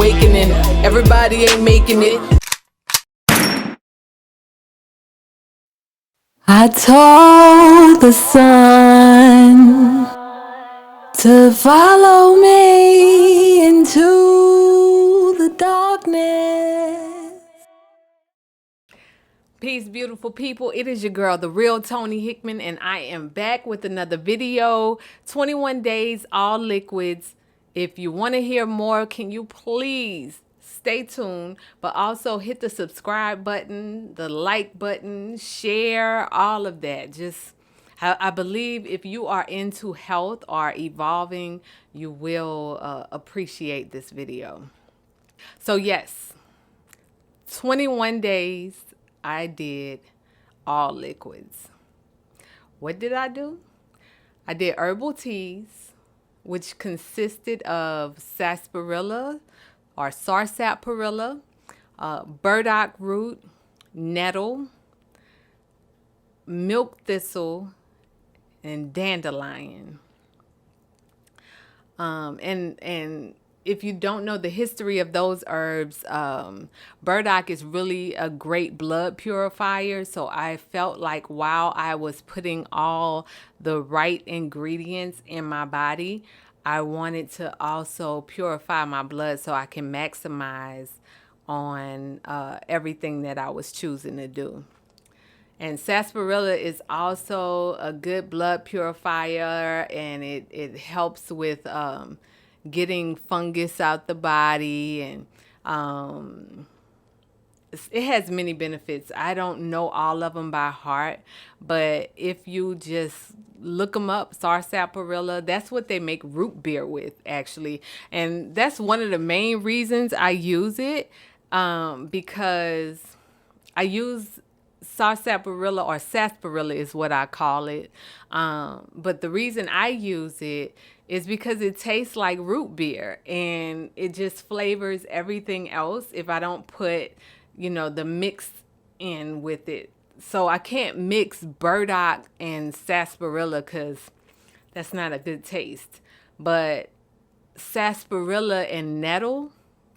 awakening. Everybody ain't making it. I told the sun to follow me into the darkness. Peace, beautiful people. It is your girl, the real Tony Hickman, and I am back with another video. 21 days, all liquids. If you want to hear more, can you please stay tuned, but also hit the subscribe button, the like button, share, all of that. Just, I believe if you are into health or evolving, you will appreciate this video. So yes, 21 days, I did all liquids. What did I do? I did herbal teas, which consisted of sarsaparilla or sarsaparilla, burdock root, nettle, milk thistle, and dandelion. And if you don't know the history of those herbs, burdock is really a great blood purifier. So I felt like while I was putting all the right ingredients in my body, I wanted to also purify my blood so I can maximize on everything that I was choosing to do. And sarsaparilla is also a good blood purifier, and it helps with getting fungus out the body, and it has many benefits. I don't know all of them by heart, but if you just look them up, sarsaparilla, that's what they make root beer with, actually. And that's one of the main reasons I use it, because I use sarsaparilla, or sarsaparilla is what I call it. But the reason I use it is because it tastes like root beer, and it just flavors everything else if I don't put, the mix in with it. So I can't mix burdock and sarsaparilla because that's not a good taste. But sarsaparilla and nettle,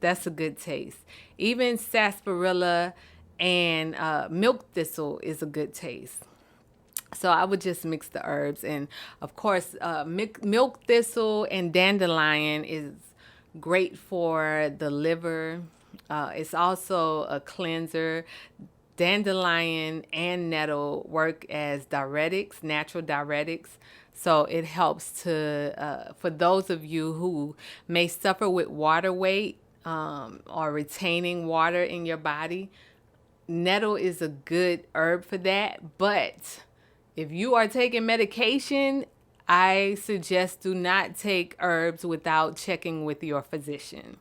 that's a good taste. Even sarsaparilla and milk thistle is a good taste. So I would just mix the herbs. And of course, milk thistle and dandelion is great for the liver. It's also a cleanser. Dandelion and nettle work as diuretics, natural diuretics. So it helps to, for those of you who may suffer with water weight or retaining water in your body, nettle is a good herb for that. But if you are taking medication, I suggest do not take herbs without checking with your physician.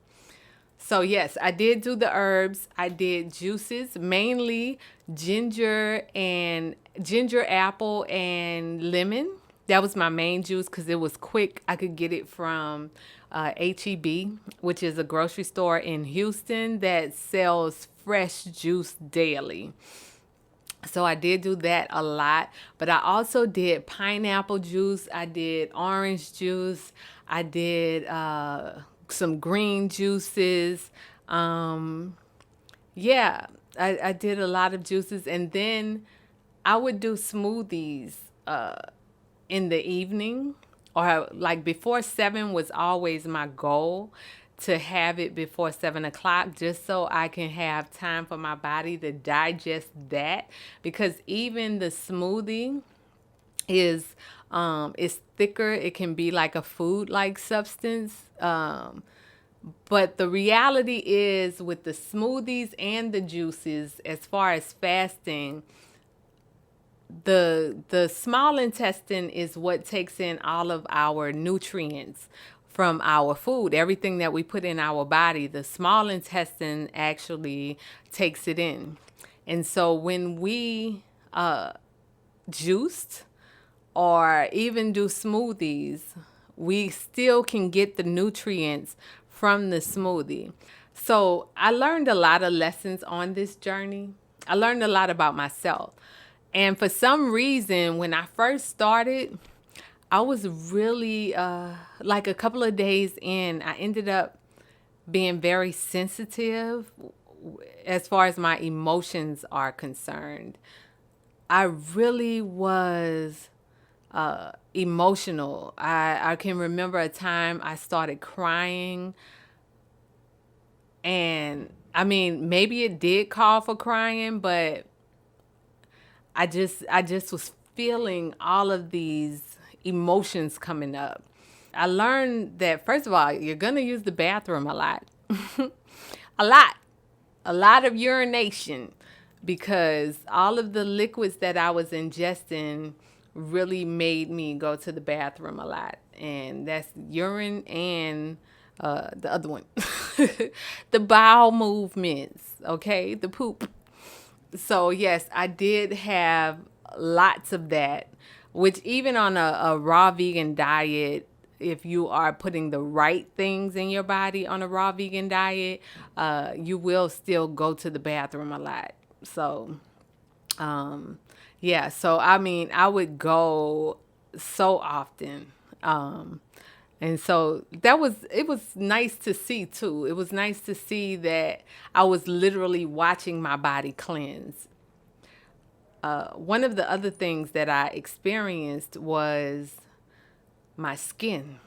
So yes, I did do the herbs. I did juices, mainly ginger, apple, and lemon. That was my main juice because it was quick. I could get it from HEB, which is a grocery store in Houston that sells fresh juice daily. So I did do that a lot, but I also did pineapple juice. I did orange juice. I did some green juices. Yeah, I did a lot of juices. And then I would do smoothies in the evening, or like before 7 was always my goal, to have it before 7 o'clock, just so I can have time for my body to digest that. Because even the smoothie is thicker. It can be like a food-like substance. But the reality is, with the smoothies and the juices, as far as fasting, the small intestine is what takes in all of our nutrients from our food. Everything that we put in our body, the small intestine actually takes it in. And so when we juiced or even do smoothies, we still can get the nutrients from the smoothie. So I learned a lot of lessons on this journey. I learned a lot about myself. And for some reason, when I first started, I was really, like a couple of days in, I ended up being very sensitive as far as my emotions are concerned. I really was emotional. I can remember a time I started crying, and I mean, maybe it did call for crying, but I just was feeling all of these emotions coming up. I learned that first of all, you're gonna use the bathroom a lot. a lot. A lot of urination, because all of the liquids that I was ingesting really made me go to the bathroom a lot. And that's urine and the other one, the bowel movements, okay, the poop. So yes, I did have lots of that, which even on a raw vegan diet, if you are putting the right things in your body on a raw vegan diet, you will still go to the bathroom a lot. So, yeah. So I mean, I would go so often. And so it was nice to see too. It was nice to see that I was literally watching my body cleanse. One of the other things that I experienced was my skin.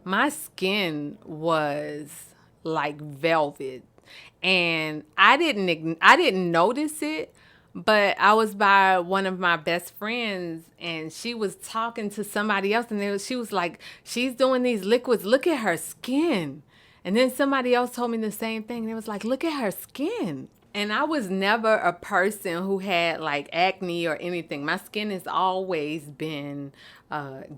My skin was like velvet, and I didn't notice it, but I was by one of my best friends, and she was talking to somebody else, and she was like, she's doing these liquids, look at her skin. And then somebody else told me the same thing, and it was like, look at her skin. And I was never a person who had like acne or anything. My skin has always been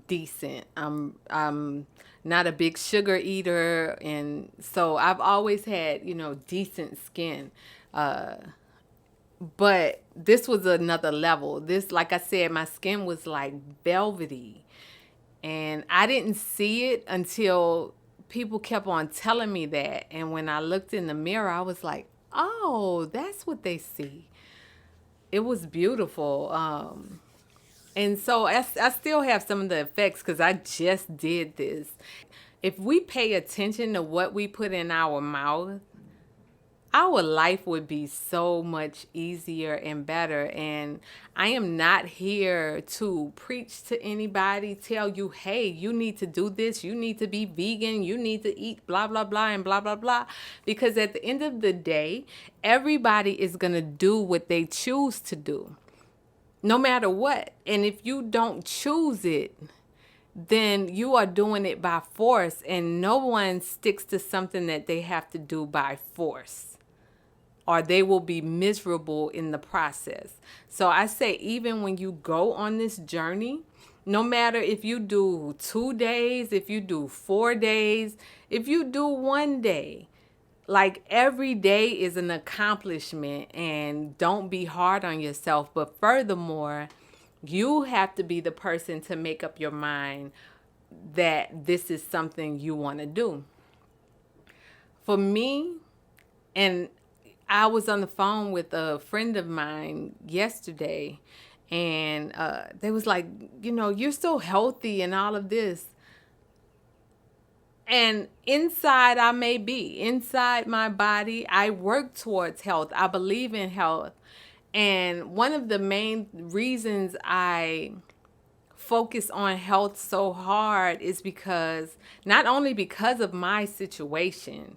decent. I'm not a big sugar eater, and so I've always had, decent skin. But this was another level. This, like I said, my skin was like velvety, and I didn't see it until people kept on telling me that. And when I looked in the mirror, I was like, oh, that's what they see. It was beautiful. And so I still have some of the effects because I just did this. If we pay attention to what we put in our mouth, our life would be so much easier and better. And I am not here to preach to anybody, tell you, hey, you need to do this, you need to be vegan, you need to eat blah, blah, blah, and blah, blah, blah. Because at the end of the day, everybody is going to do what they choose to do, no matter what. And if you don't choose it, then you are doing it by force, and no one sticks to something that they have to do by force, or they will be miserable in the process. So I say, even when you go on this journey, no matter if you do 2 days, if you do 4 days, if you do 1 day, like every day is an accomplishment, and don't be hard on yourself. But furthermore, you have to be the person to make up your mind that this is something you want to do. For me, and I was on the phone with a friend of mine yesterday, and they was like, you're so healthy and all of this. And inside, I may be. Inside my body, I work towards health. I believe in health. And one of the main reasons I focus on health so hard is because, not only because of my situation,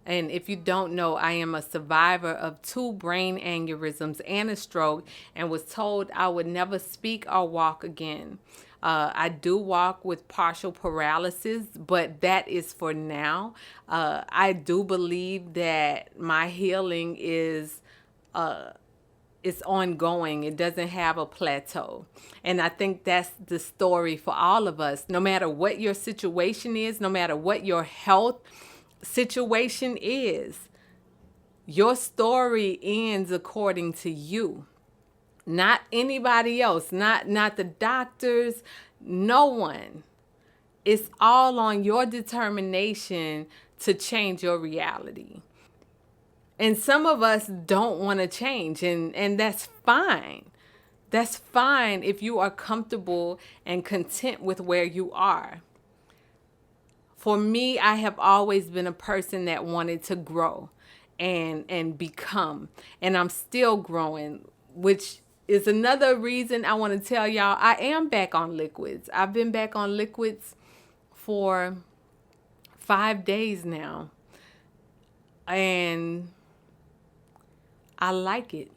and if you don't know, I am a survivor of 2 brain aneurysms and a stroke, and was told I would never speak or walk again. I do walk with partial paralysis, but that is for now. I do believe that my healing is it's ongoing. It doesn't have a plateau. And I think that's the story for all of us. No matter what your situation is, no matter what your health situation is, your story ends according to you, not anybody else, not the doctors, no one. It's all on your determination to change your reality. And some of us don't want to change, and that's fine. That's fine if you are comfortable and content with where you are. for me, I have always been a person that wanted to grow and become, and I'm still growing, which is another reason I want to tell y'all I am back on liquids. I've been back on liquids for 5 days now, and I like it.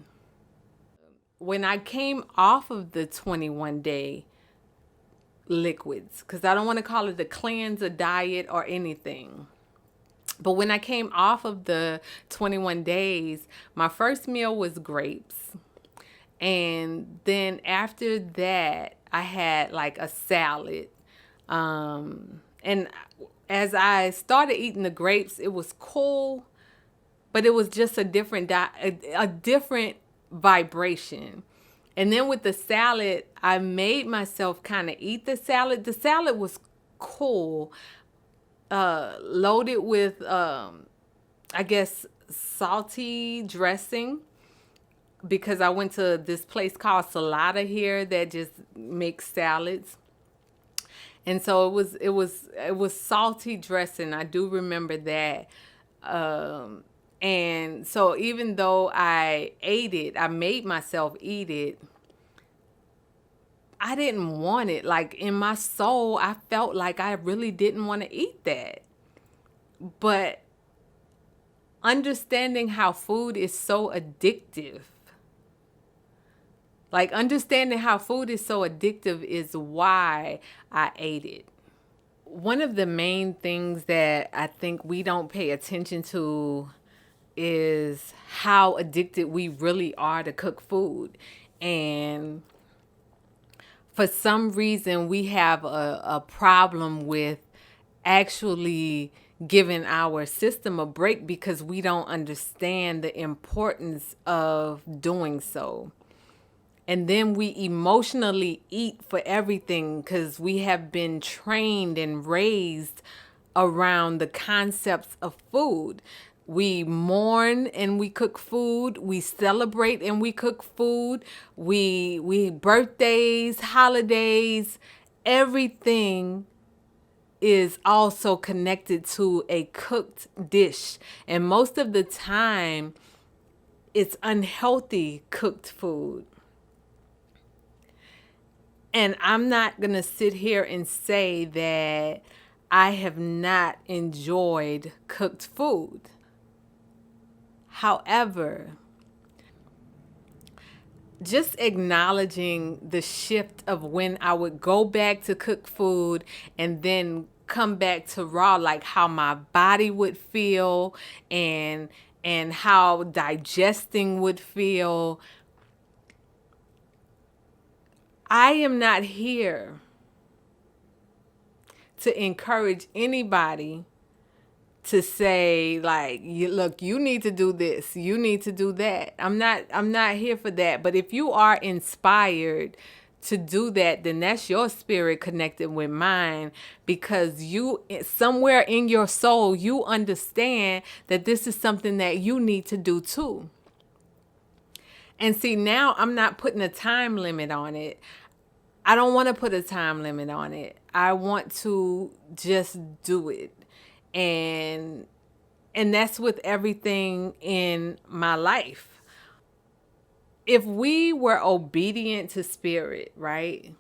When I came off of the 21-day liquids, because I don't want to call it a cleanse, a diet, or anything. But when I came off of the 21 days, my first meal was grapes. And then after that, I had like a salad. And as I started eating the grapes, it was cool, but it was just a different a different vibration. And then with the salad, I made myself kind of eat the salad. The salad was cool, loaded with, I guess, salty dressing, because I went to this place called Salada here that just makes salads. And so it was salty dressing. I do remember that. And so even though I ate it, I made myself eat it, I didn't want it. Like in my soul, I felt like I really didn't want to eat that. But understanding how food is so addictive, like understanding how food is so addictive is why I ate it. One of the main things that I think we don't pay attention to is how addicted we really are to cook food. And for some reason, we have a problem with actually giving our system a break because we don't understand the importance of doing so. And then we emotionally eat for everything because we have been trained and raised around the concepts of food. We mourn and we cook food. We celebrate and we cook food. We birthdays, holidays, everything is also connected to a cooked dish. And most of the time, it's unhealthy cooked food. And I'm not going to sit here and say that I have not enjoyed cooked food. However, just acknowledging the shift of when I would go back to cook food and then come back to raw, like how my body would feel and how digesting would feel. I am not here to encourage anybody to say like, look, you need to do this, you need to do that. I'm not here for that. But if you are inspired to do that, then that's your spirit connected with mine, because you, somewhere in your soul, you understand that this is something that you need to do too. And see, now I'm not putting a time limit on it. I don't want to put a time limit on it. I want to just do it. And that's with everything in my life. If we were obedient to spirit, right?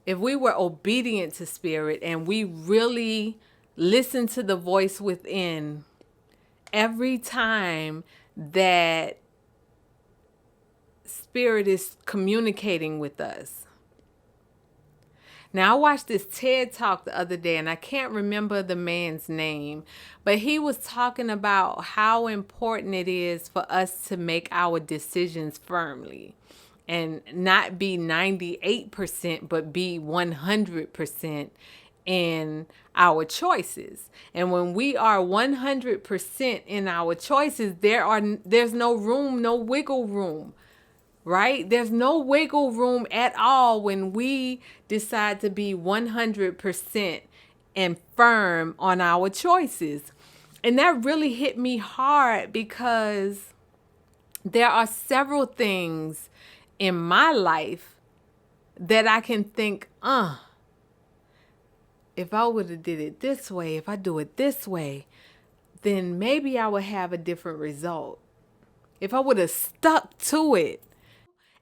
If we were obedient to spirit and we really listen to the voice within every time that spirit is communicating with us. Now, I watched this TED Talk the other day, and I can't remember the man's name, but he was talking about how important it is for us to make our decisions firmly and not be 98%, but be 100% in our choices. And when we are 100% in our choices, there's no room, no wiggle room. Right? There's no wiggle room at all when we decide to be 100% and firm on our choices. And that really hit me hard because there are several things in my life that I can think, if I would have did it this way, if I do it this way, then maybe I would have a different result. If I would have stuck to it.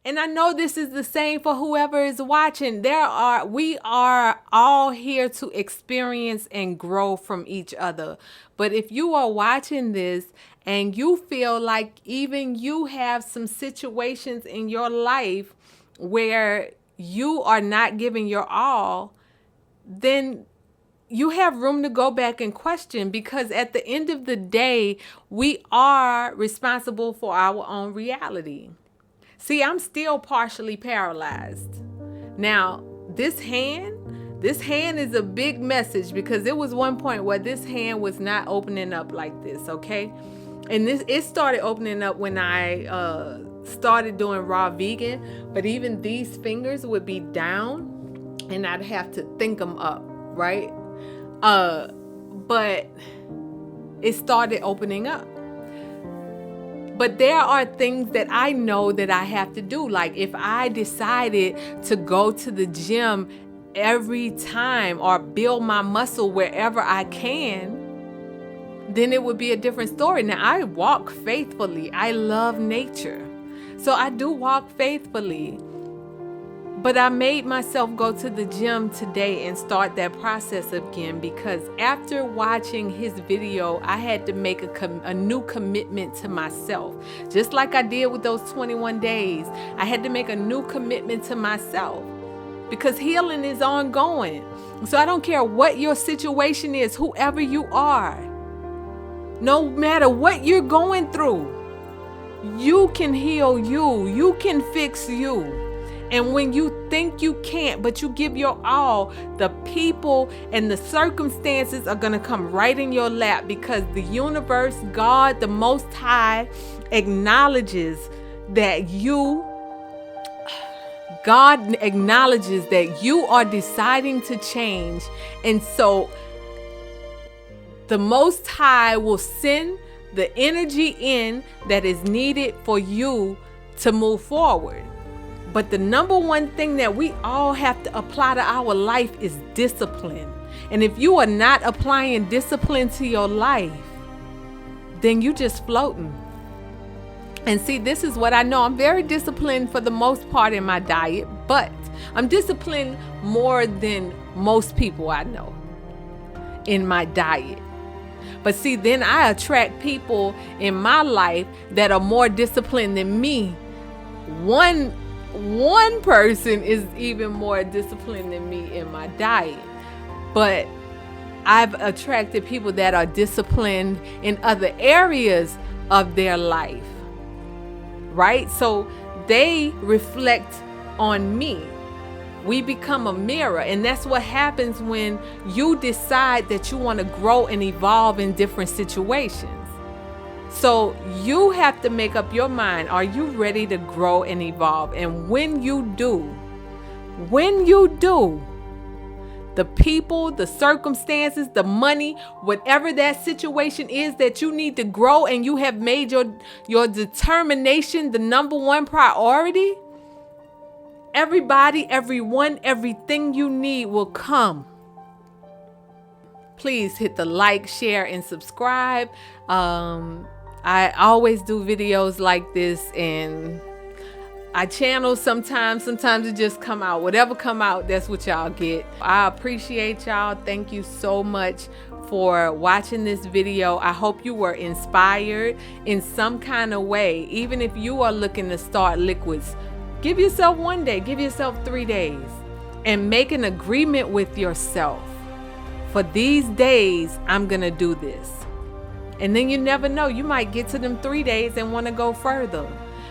And I know this is the same for whoever is watching. We are all here to experience and grow from each other. But if you are watching this and you feel like even you have some situations in your life where you are not giving your all, then you have room to go back and question, because at the end of the day, we are responsible for our own reality. See, I'm still partially paralyzed. Now, this hand is a big message, because there was one point where this hand was not opening up like this, okay? And it started opening up when I started doing raw vegan, but even these fingers would be down and I'd have to think them up, right? But it started opening up. But there are things that I know that I have to do. Like if I decided to go to the gym every time or build my muscle wherever I can, then it would be a different story. Now, I walk faithfully. I love nature. So I do walk faithfully. But I made myself go to the gym today and start that process again, because after watching his video, I had to make a new commitment to myself. Just like I did with those 21 days, I had to make a new commitment to myself, because healing is ongoing. So I don't care what your situation is, whoever you are, no matter what you're going through, you can heal you. You can fix you. And when you think you can't, but you give your all, the people and the circumstances are going to come right in your lap, because the universe, God, the Most High, acknowledges that God acknowledges that you are deciding to change. And so the Most High will send the energy in that is needed for you to move forward. But the number one thing that we all have to apply to our life is discipline. And if you are not applying discipline to your life, then you just floating. And see, this is what I know. I'm very disciplined for the most part in my diet, but I'm disciplined more than most people I know in my diet. But see, then I attract people in my life that are more disciplined than me. One person is even more disciplined than me in my diet, but I've attracted people that are disciplined in other areas of their life, right? So they reflect on me. We become a mirror, and that's what happens when you decide that you want to grow and evolve in different situations. So you have to make up your mind. Are you ready to grow and evolve? And when you do, the people, the circumstances, the money, whatever that situation is that you need to grow, and you have made your determination the number one priority, everybody, everyone, everything you need will come. Please hit the like, share, and subscribe. I always do videos like this, and I channel sometimes it just come out. Whatever come out, that's what y'all get. I appreciate y'all. Thank you so much for watching this video. I hope you were inspired in some kind of way. Even if you are looking to start liquids, give yourself 1 day, give yourself 3 days, and make an agreement with yourself. For these days, I'm gonna do this. And then you never know, you might get to them 3 days and want to go further,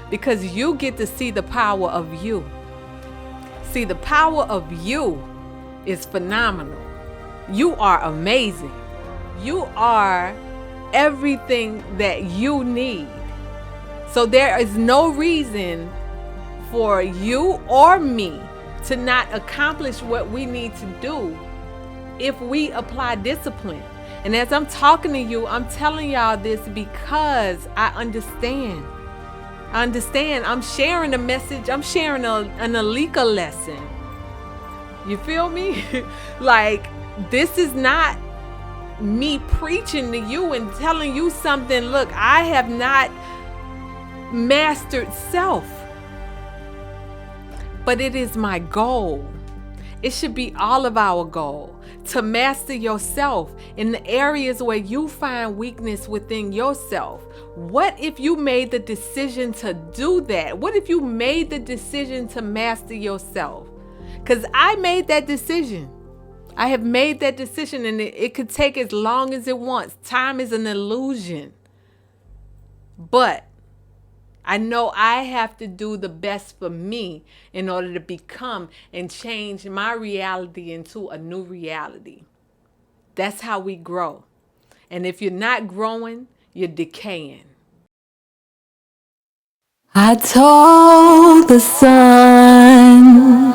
because you get to see the power of you. See, the power of you is phenomenal. You are amazing. You are everything that you need. So there is no reason for you or me to not accomplish what we need to do if we apply discipline. And as I'm talking to you, I'm telling y'all this because I understand. I'm sharing a message. I'm sharing an Alika lesson. You feel me? Like, This is not me preaching to you and telling you something. Look, I have not mastered self, but it is my goal. It should be all of our goal to master yourself in the areas where you find weakness within yourself. What if you made the decision to do that? What if you made the decision to master yourself? Because I made that decision. I have made that decision, and it could take as long as it wants. Time is an illusion. But I know I have to do the best for me in order to become and change my reality into a new reality. That's how we grow. And if you're not growing, you're decaying. I told the sun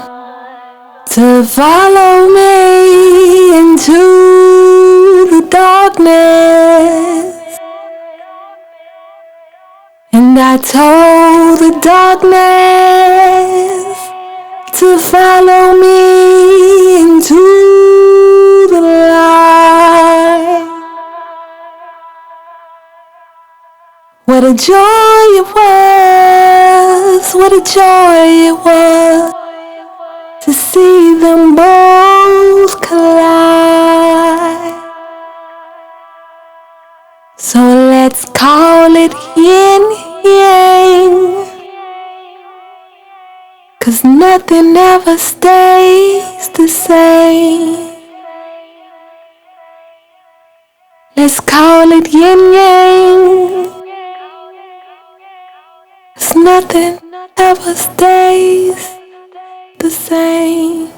to follow me into the darkness. And I told the darkness to follow me into the light. What a joy it was, what a joy it was to see them both collide. So let's call it yin yang, 'cause nothing ever stays the same. Let's call it yin yang, 'cause nothing ever stays the same.